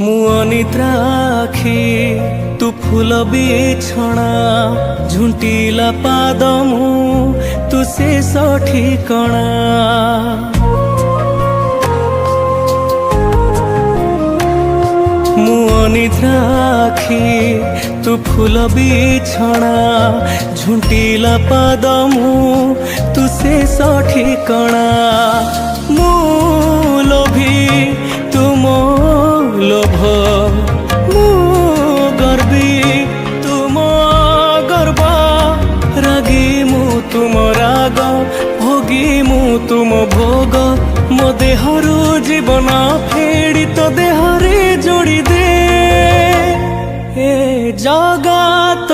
मु अनिद्रा आखि तू फूल बिछଣା झुंटिला पाद मु तू शेष ठिकଣା। मु अनिद्रा आखि तू फूल बिछଣା झुंटिला पाद मु तू शेष ठिकଣା। मु लोभी तुम लोभ मु गर्वी तुम गर्व रागी मु तुम राग भोगी मु तुम भोग मो देहरु जीवन फेड़ी तो देहरे जोड़ी दे ए जगत